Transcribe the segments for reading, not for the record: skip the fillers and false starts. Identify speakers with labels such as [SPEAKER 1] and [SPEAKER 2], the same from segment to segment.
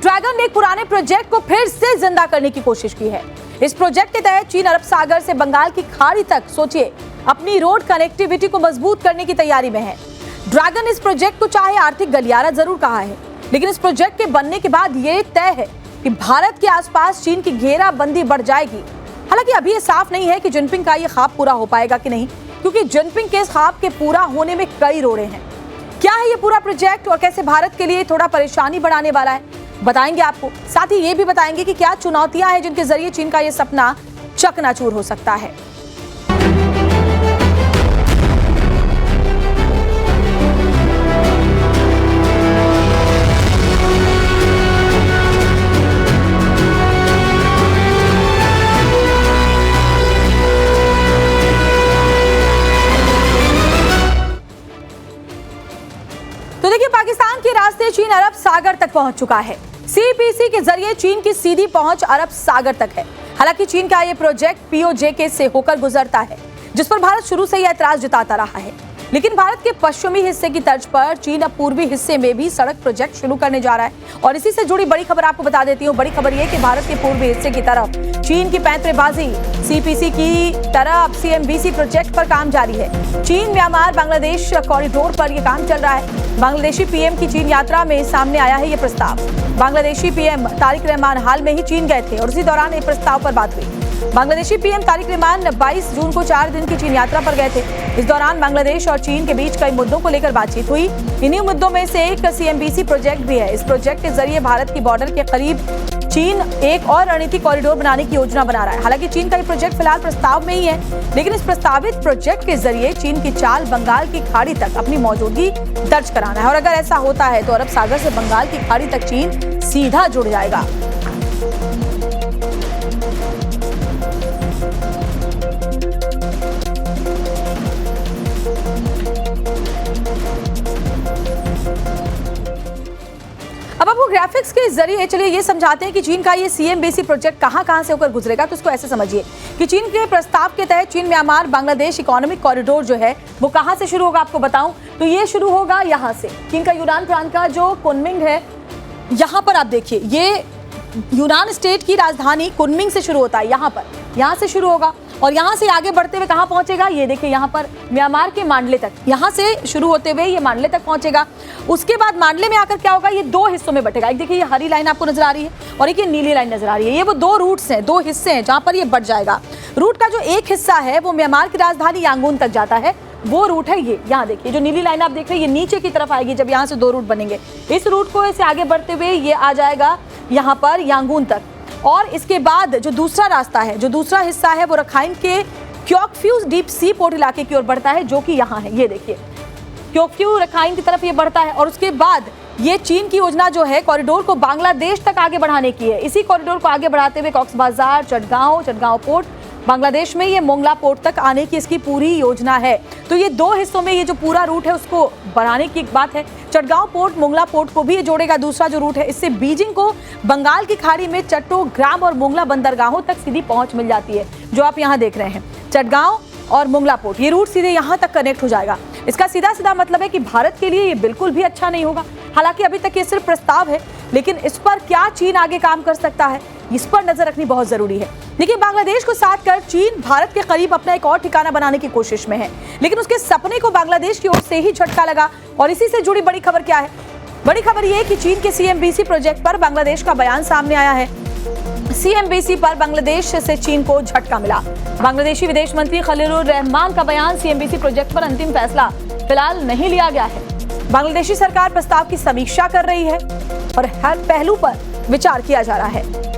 [SPEAKER 1] Dragon ने एक पुराने प्रोजेक्ट को फिर से जिंदा करने की कोशिश की है। इस प्रोजेक्ट के तहत चीन अरब सागर से बंगाल की खाड़ी तक सोचिए अपनी रोड कनेक्टिविटी को मजबूत करने की तैयारी में है। ड्रैगन इस प्रोजेक्ट को चाहे आर्थिक गलियारा जरूर कहा है, लेकिन इस प्रोजेक्ट के बनने के बाद ये तय है कि भारत के आसपास चीन की घेराबंदी बढ़ जाएगी। हालांकि अभी ये साफ नहीं है कि जिनपिंग का ये ख्वाब पूरा हो पाएगा कि नहीं, क्योंकि जिनपिंग के इस ख्वाब के पूरा होने में कई रोड़े हैं। क्या है ये पूरा प्रोजेक्ट और कैसे भारत के लिए थोड़ा परेशानी बढ़ाने वाला है, बताएंगे आपको। साथ ही ये भी बताएंगे कि क्या चुनौतियां हैं जिनके जरिए चीन का ये सपना चकनाचूर हो सकता है। तो देखिए, पाकिस्तान के रास्ते चीन अरब सागर तक पहुंच चुका है। सीपीसी के जरिए चीन की सीधी पहुंच अरब सागर तक है। हालांकि चीन का ये प्रोजेक्ट पीओजे से होकर गुजरता है, जिस पर भारत शुरू से ही ऐतराज जताता रहा है। लेकिन भारत के पश्चिमी हिस्से की तर्ज पर चीन अब पूर्वी हिस्से में भी सड़क प्रोजेक्ट शुरू करने जा रहा है। और इसी से जुड़ी बड़ी खबर आपको बता देती हूँ। बड़ी खबर यह कि भारत के पूर्वी हिस्से की तरफ चीन की पैंतरेबाजी, सीपीसी की तरह अब सीएमबीसी प्रोजेक्ट पर काम जारी है। चीन म्यांमार बांग्लादेश कॉरिडोर पर यह काम चल रहा है। बांग्लादेशी पीएम की चीन यात्रा में सामने आया है ये प्रस्ताव। बांग्लादेशी पीएम तारिक रहमान हाल में ही चीन गए थे और उसी दौरान एक प्रस्ताव पर बात हुई। बांग्लादेशी पीएम तारिक रहमान 22 जून को 4 दिन की चीन यात्रा पर गए थे। इस दौरान बांग्लादेश और चीन के बीच कई मुद्दों को लेकर बातचीत हुई। इन्हीं मुद्दों में से एक सीएमबीसी प्रोजेक्ट भी है। इस प्रोजेक्ट के जरिए भारत की बॉर्डर के करीब चीन एक और रणनीतिक कॉरिडोर बनाने की योजना बना रहा है। हालांकि चीन का ये प्रोजेक्ट फिलहाल प्रस्ताव में ही है, लेकिन इस प्रस्तावित प्रोजेक्ट के जरिए चीन की चाल बंगाल की खाड़ी तक अपनी मौजूदगी दर्ज कराना है। और अगर ऐसा होता है तो अरब सागर से बंगाल की खाड़ी तक चीन सीधा जुड़ जाएगा। अब आपको ग्राफिक्स के जरिए चलिए ये समझाते हैं कि चीन का ये सीएमबीसी प्रोजेक्ट कहां से होकर गुजरेगा। तो इसको ऐसे समझिए कि चीन के प्रस्ताव के तहत चीन म्यांमार बांग्लादेश इकोनॉमिक कॉरिडोर जो है वो कहां से शुरू होगा। आपको बताऊं तो ये शुरू होगा यहां से। चीन का यूनान प्रांत का जो कुनमिंग है, यहां पर आप देखिए, ये यूनान स्टेट की राजधानी कुनमिंग से शुरू होता है। यहाँ से शुरू होगा और यहाँ से आगे बढ़ते हुए कहाँ पहुंचेगा, ये देखिए यहाँ पर म्यांमार के मांडले तक। यहाँ से शुरू होते हुए ये मांडले तक पहुंचेगा। उसके बाद मांडले में आकर क्या होगा, ये दो हिस्सों में बटेगा। एक देखिए ये हरी लाइन आपको नजर आ रही है और एक ये नीली लाइन नजर आ रही है। ये वो दो रूट्स हैं, दो हिस्से हैं जहाँ पर ये बढ़ जाएगा। रूट का जो एक हिस्सा है वो म्यांमार की राजधानी यांगून तक जाता है। वो रूट है ये, यहाँ देखिए जो नीली लाइन आप देख रहे हैं, ये नीचे की तरफ आएगी जब यहाँ से दो रूट बनेंगे। इस रूट को ऐसे आगे बढ़ते हुए ये आ जाएगा यहाँ पर यांगून तक। और इसके बाद जो दूसरा रास्ता है, जो दूसरा हिस्सा है वो रखाइन के क्योकफ्यू डीप सी पोर्ट इलाके की ओर बढ़ता है, जो कि यहाँ है। ये देखिए क्योकफ्यू रखाइन की तरफ ये बढ़ता है। और उसके बाद ये चीन की योजना जो है कॉरिडोर को बांग्लादेश तक आगे बढ़ाने की है। इसी कॉरिडोर को आगे बढ़ाते हुए कॉक्स बाजार, चटगांव पोर्ट, बांग्लादेश में ये मोंगला पोर्ट तक आने की इसकी पूरी योजना है। तो ये दो हिस्सों में ये जो पूरा रूट है उसको बढ़ाने की बात है। चटगांव पोर्ट मोंगला पोर्ट को भी ये जोड़ेगा। दूसरा जो रूट है, इससे बीजिंग को बंगाल की खाड़ी में चट्टोग्राम और मोंगला बंदरगाहों तक सीधी पहुंच मिल जाती है, जो आप यहाँ देख रहे हैं। चटगांव और मोंगला पोर्ट, ये रूट सीधे यहाँ तक कनेक्ट हो जाएगा। इसका सीधा मतलब है कि भारत के लिए ये बिल्कुल भी अच्छा नहीं होगा। हालांकि अभी तक ये सिर्फ प्रस्ताव है, लेकिन इस पर क्या चीन आगे काम कर सकता है, इस पर नजर रखनी बहुत जरूरी है। देखिए, बांग्लादेश को साथ कर चीन भारत के करीब अपना एक और ठिकाना बनाने की कोशिश में है, लेकिन उसके सपने को बांग्लादेश की ओर से ही झटका लगा। और इसी से जुड़ी बड़ी खबर क्या है? बड़ी खबर यह कि चीन के सीएमबीसी प्रोजेक्ट पर बांग्लादेश का बयान सामने आया है। सीएमबीसी पर बांग्लादेश से चीन को झटका मिला। बांग्लादेशी विदेश मंत्री खलीलुर रहमान का बयान, सीएमबीसी प्रोजेक्ट पर अंतिम फैसला फिलहाल नहीं लिया गया है। बांग्लादेशी सरकार प्रस्ताव की समीक्षा कर रही है और हर पहलू पर विचार किया जा रहा है।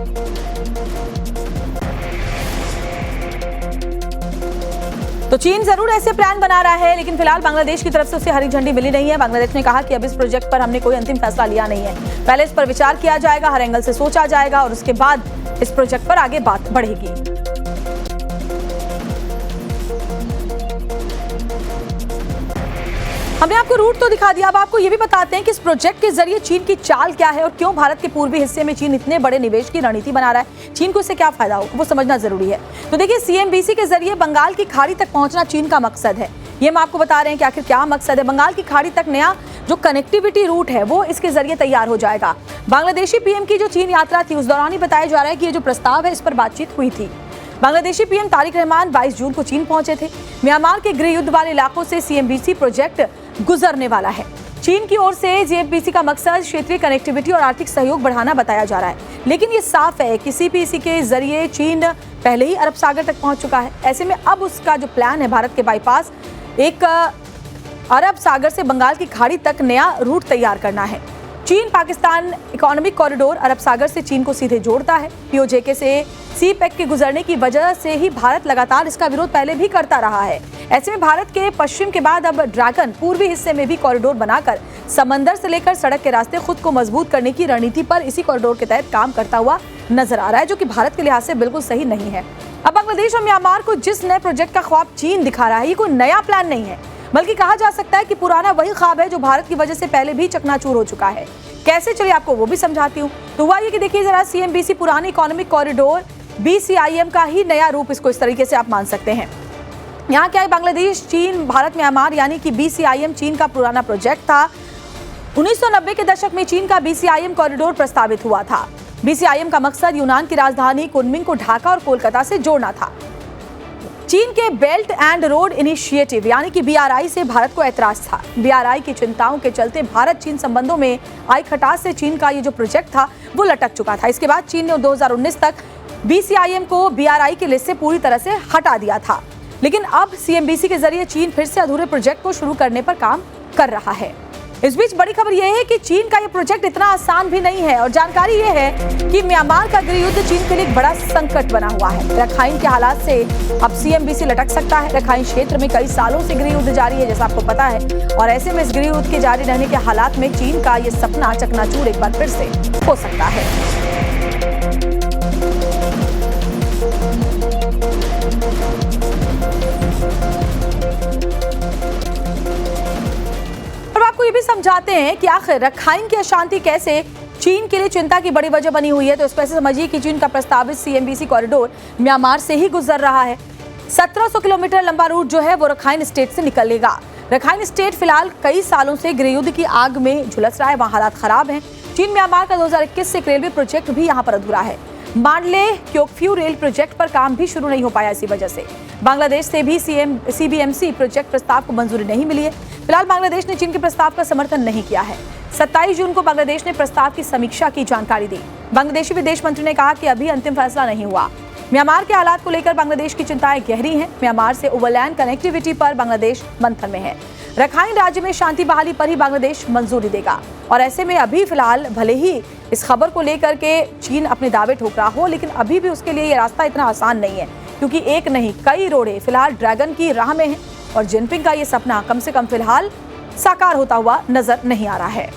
[SPEAKER 1] तो चीन जरूर ऐसे प्लान बना रहा है, लेकिन फिलहाल बांग्लादेश की तरफ से उसे हरी झंडी मिली नहीं है। बांग्लादेश ने कहा कि अब इस प्रोजेक्ट पर हमने कोई अंतिम फैसला लिया नहीं है, पहले इस पर विचार किया जाएगा, हर एंगल से सोचा जाएगा और उसके बाद इस प्रोजेक्ट पर आगे बात बढ़ेगी। हमने आपको रूट तो दिखा दिया, अब आपको ये भी बताते हैं कि इस प्रोजेक्ट के जरिए चीन की चाल क्या है और क्यों भारत के पूर्वी हिस्से में चीन इतने बड़े निवेश की रणनीति बना रहा है। चीन को इससे क्या फायदा हो, वो समझना जरूरी है। तो देखिए, सीएमबीसी के जरिए बंगाल की खाड़ी तक पहुंचना चीन का मकसद है। ये हम आपको बता रहे हैं कि आखिर क्या मकसद है। बंगाल की खाड़ी तक नया जो कनेक्टिविटी रूट है वो इसके जरिए तैयार हो जाएगा। बांग्लादेशी पीएम की जो चीन यात्रा थी उस दौरान ही बताया जा रहा है कि ये जो प्रस्ताव है इस पर बातचीत हुई थी। बांग्लादेशी पीएम तारिक रहमान 22 जून को चीन पहुंचे थे। म्यांमार के गृह युद्ध वाले इलाकों से सीएमबीसी प्रोजेक्ट गुजरने वाला है। चीन की ओर से सीएमबीसी का मकसद क्षेत्रीय कनेक्टिविटी और आर्थिक सहयोग बढ़ाना बताया जा रहा है, लेकिन ये साफ है कि सीपीसी के जरिए चीन पहले ही अरब सागर तक पहुंच चुका है। ऐसे में अब उसका जो प्लान है भारत के बाईपास एक अरब सागर से बंगाल की खाड़ी तक नया रूट तैयार करना है। चीन पाकिस्तान इकोनॉमिक कॉरिडोर अरब सागर से चीन को सीधे जोड़ता है। पीओजेके से सीपैक के गुजरने की वजह से ही भारत लगातार इसका विरोध पहले भी करता रहा है। ऐसे में भारत के पश्चिम के बाद अब ड्रैगन पूर्वी हिस्से में भी कॉरिडोर बनाकर समंदर से लेकर सड़क के रास्ते खुद को मजबूत करने की रणनीति पर इसी कॉरिडोर के तहत काम करता हुआ नजर आ रहा है, जो कि भारत के लिहाज से बिल्कुल सही नहीं है। अब बांग्लादेश और म्यांमार को जिस नए प्रोजेक्ट का ख्वाब चीन दिखा रहा है, ये कोई नया प्लान नहीं है, बल्कि कहा जा सकता है कि पुराना वही ख्वाब है जो भारत की वजह से पहले भी चकनाचूर हो चुका है। कैसे, चलिए आपको वो भी समझाती हूँ। तो हुआ ये कि देखिए जरा, सीएमबीसी पुरानी इकोनॉमिक कॉरिडोर बीसीआईएम का ही नया रूप, इसको इस तरीके से आप मान सकते हैं। यहाँ क्या है, बांग्लादेश चीन भारत म्यांमार यानी कि बीसीआईएम चीन का पुराना प्रोजेक्ट था। 1990 के दशक में चीन का बीसीआईएम कॉरिडोर प्रस्तावित हुआ था। बीसीआईएम का मकसद यूनान की राजधानी कुनमिंग को ढाका और कोलकाता से जोड़ना था। चीन के बेल्ट एंड रोड इनिशिएटिव यानी कि बीआरआई से भारत को ऐतराज था। बीआरआई की चिंताओं के चलते भारत चीन संबंधों में आई खटास से चीन का ये जो प्रोजेक्ट था वो लटक चुका था। इसके बाद चीन ने 2019 तक बीसीआईएम को बीआरआई की लिस्ट से पूरी तरह से हटा दिया था, लेकिन अब सीएमबीसी के जरिए चीन फिर से अधूरे प्रोजेक्ट को शुरू करने पर काम कर रहा है। इस बीच बड़ी खबर यह है कि चीन का ये प्रोजेक्ट इतना आसान भी नहीं है और जानकारी ये है कि म्यांमार का गृह युद्ध चीन के लिए एक बड़ा संकट बना हुआ है। रखाइन के हालात से अब सीएमबीसी लटक सकता है। रखाइन क्षेत्र में कई सालों से गृह युद्ध जारी है, जैसा आपको पता है, और ऐसे में इस गृह युद्ध के जारी रहने के हालात में चीन का ये सपना चकनाचूर एक बार फिर से हो सकता है। आपको ये भी समझाते हैं कि आखिर रखाइन की अशांति कैसे चीन के लिए चिंता की बड़ी वजह बनी हुई है। तो इस पर से समझिए कि चीन का प्रस्तावित सीएमबीसी कॉरिडोर म्यांमार से ही गुजर रहा है। 1700 किलोमीटर लंबा रूट जो है वो रखाइन स्टेट से निकलेगा। रखाइन स्टेट फिलहाल कई सालों से गृह युद्ध की आग में झुलस रहा है, वहाँ हालात खराब हैं। चीन म्यांमार का 2021 से एक रेलवे प्रोजेक्ट भी यहाँ पर अधूरा है। मांडले क्योकफ्यू रेल प्रोजेक्ट पर काम भी शुरू नहीं हो पाया। इसी वजह से बांग्लादेश से भी सीबीएमसी प्रोजेक्ट प्रस्ताव को मंजूरी नहीं मिली है। फिलहाल बांग्लादेश ने चीन के प्रस्ताव का समर्थन नहीं किया है। 27 जून को बांग्लादेश ने प्रस्ताव की समीक्षा की जानकारी दी। बांग्लादेशी विदेश मंत्री ने कहा कि अभी अंतिम फैसला नहीं हुआ। म्यांमार के हालात को लेकर बांग्लादेश की चिंताएं गहरी हैं। म्यांमार से ओवरलैंड कनेक्टिविटी पर बांग्लादेश मंथन में है। रखाइन राज्य में शांति बहाली पर ही बांग्लादेश मंजूरी देगा, और ऐसे में अभी फिलहाल भले ही इस खबर को लेकर के चीन अपने दावे ठोक रहा हो, लेकिन अभी भी उसके लिए ये रास्ता इतना आसान नहीं है, क्योंकि एक नहीं कई रोड़े फिलहाल ड्रैगन की राह में हैं और जिनपिंग का ये सपना कम से कम फिलहाल साकार होता हुआ नजर नहीं आ रहा है।